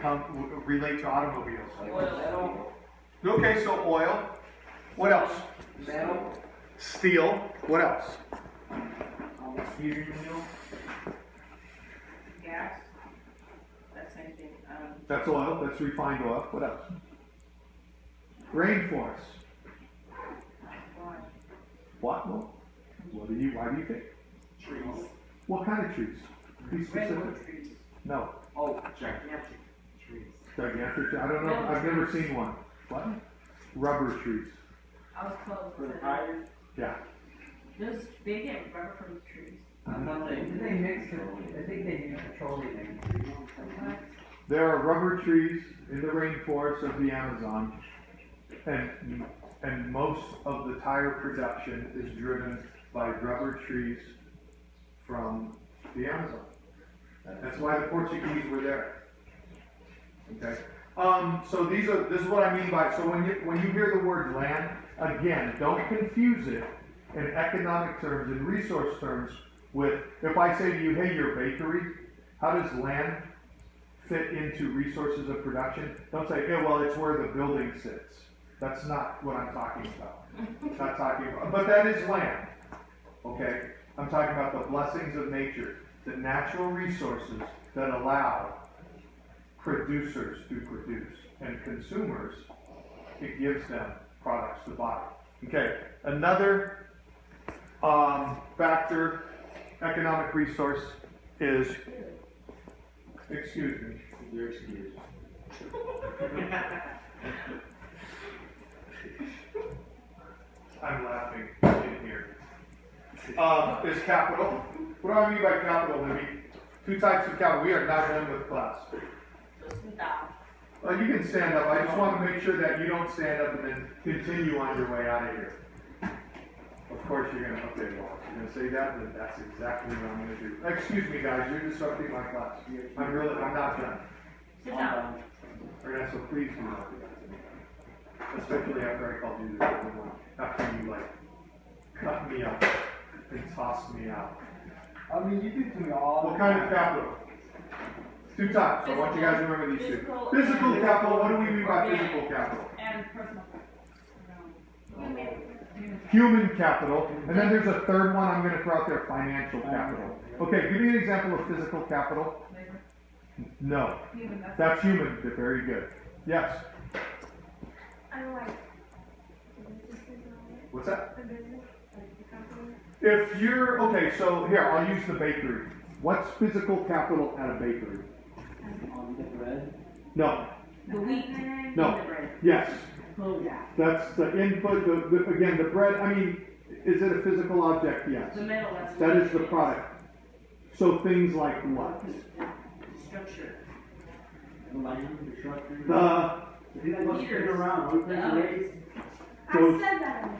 relate to automobiles? Oil. Okay, so oil. What else? Metal. Steel. What else? Steering wheel. Gas. That same thing, That's oil. That's refined oil. What else? Rainforest. What? Why do you think? Trees. What kind of trees? Be specific. trees. No. Oh, gigantic trees. Gigantic. I don't know. I've never seen one. What? Rubber trees. I was close. For the tires. Yeah. Those, they get rubber from the trees. I thought they. Did they mix it? I think they use petroleum. There are rubber trees in the rainforests of the Amazon, and most of the tire production is driven by rubber trees from the Amazon. That's why the Portuguese were there. Okay. So this is what I mean by, so when you hear the word land, again, don't confuse it in economic terms and resource terms with, if I say to you, hey, you're a bakery, how does land fit into resources of production? Don't say, yeah, well, it's where the building sits. That's not what I'm talking about. Not talking about, but that is land. Okay? I'm talking about the blessings of nature, the natural resources that allow producers to produce, and consumers, it gives them products to buy. Okay, another factor, economic resource is, excuse me. You're excused. I'm laughing in here. Is capital. What do I mean by capital, Libby? Two types of capital. We are not done with class. Well, you can stand up. I just want to make sure that you don't stand up and then continue on your way out of here. Of course you're going to, okay, well, you're going to say that, then that's exactly what I'm going to do. Excuse me, guys, you're disrupting my class. I'm not done. Sit down. Alright, so please do not do that to me. Especially after I called you the other one. After you, cut me up and toss me out. I mean, you do to me all. What kind of capital? Two types. I want you guys to remember these two. Physical capital, what do we mean by physical capital? And personal. Human capital, and then there's a third one I'm going to throw out there, financial capital. Okay, give me an example of physical capital. Labor. No, Human, that's human. Very good. Yes. I like the businesses and all that. What's that? The business, like the company. If you're, okay, so here, I'll use the bakery. What's physical capital at a bakery? The bread. No. the wheat. No. Yes. That's the input, again, the bread, I mean, is it a physical object? Yes. The metal, that's. That is the product. So things like what? Structure. The land, the structure. The, Spin around. The others. Those- I said that.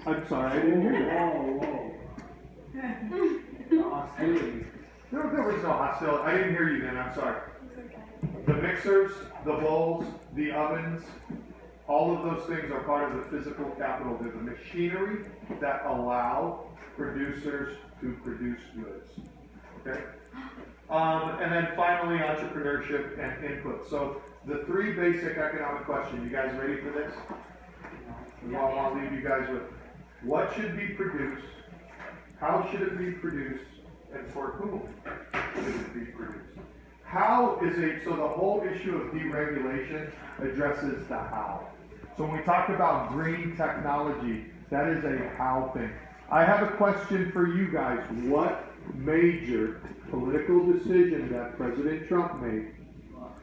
I'm sorry, I didn't hear that. Whoa. The hostility. There was no hostility. I didn't hear you then, I'm sorry. It's okay. The mixers, the bowls, the ovens, all of those things are part of the physical capital. They're the machinery that allow producers to produce goods. Okay? And then finally, entrepreneurship and input. So the three basic economic questions. You guys ready for this? Well, I'll leave you guys with what should be produced, how should it be produced, and for whom should it be produced? How is so the whole issue of deregulation addresses the how. So when we talk about green technology, that is a how thing. I have a question for you guys. What major political decision that President Trump made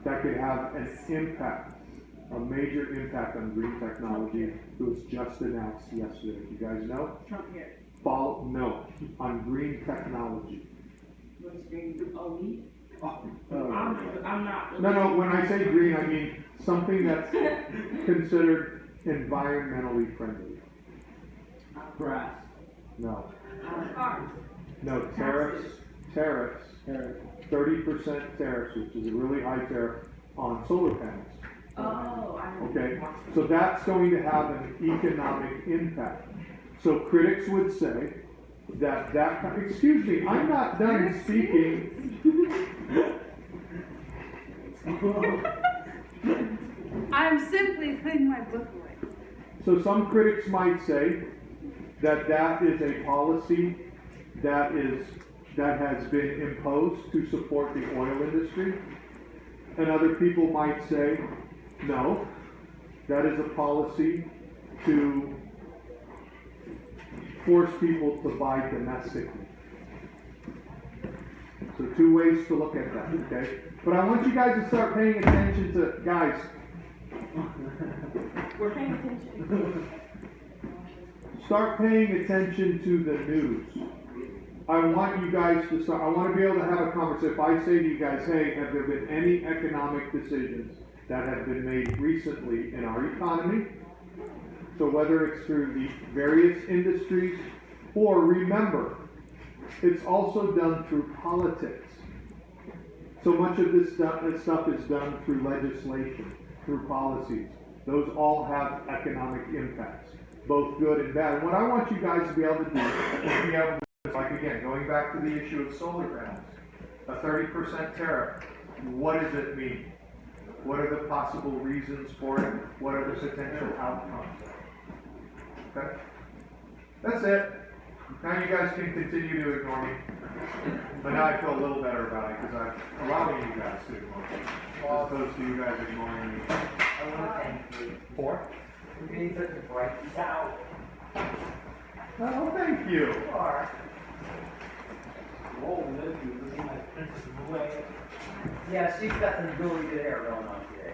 that could have an impact, a major impact on green technology, it was just announced yesterday? You guys know? Trump here. No, on green technology. What's green? Oh, wheat? Uh, I'm not. No, when I say green, I mean something that's considered environmentally friendly. Grass. No. Cars. No, tariffs, 30% tariffs, which is a really high tariff on solar panels. Oh, I know. Okay, so that's going to have an economic impact. So critics would say that, excuse me, I'm not done speaking. I'm simply putting my book away. So some critics might say that is a policy that has been imposed to support the oil industry. And other people might say, no, that is a policy to force people to buy domestically. So two ways to look at that, okay? But I want you guys to start paying attention to, guys. We're paying attention. Start paying attention to the news. I want you guys to start, I want to be able to have a conversation. If I say to you guys, hey, have there been any economic decisions that have been made recently in our economy? So whether it's through the various industries, or remember, it's also done through politics. So much of this stuff is done through legislation, through policies. Those all have economic impacts, both good and bad. And what I want you guys to be able to do is be able to, like again, going back to the issue of solar panels, a 30% tariff, what does it mean? What are the possible reasons for it? What are the potential outcomes? Okay? That's it. Now you guys can continue to ignore me. But now I feel a little better about it because I'm allowing you guys to ignore me. As opposed to you guys ignoring me. I want to thank you for being such a bright child. Oh, thank you. You are. Oh, look, you're looking like Princess Away. Yeah, she's got some really good hair going on today.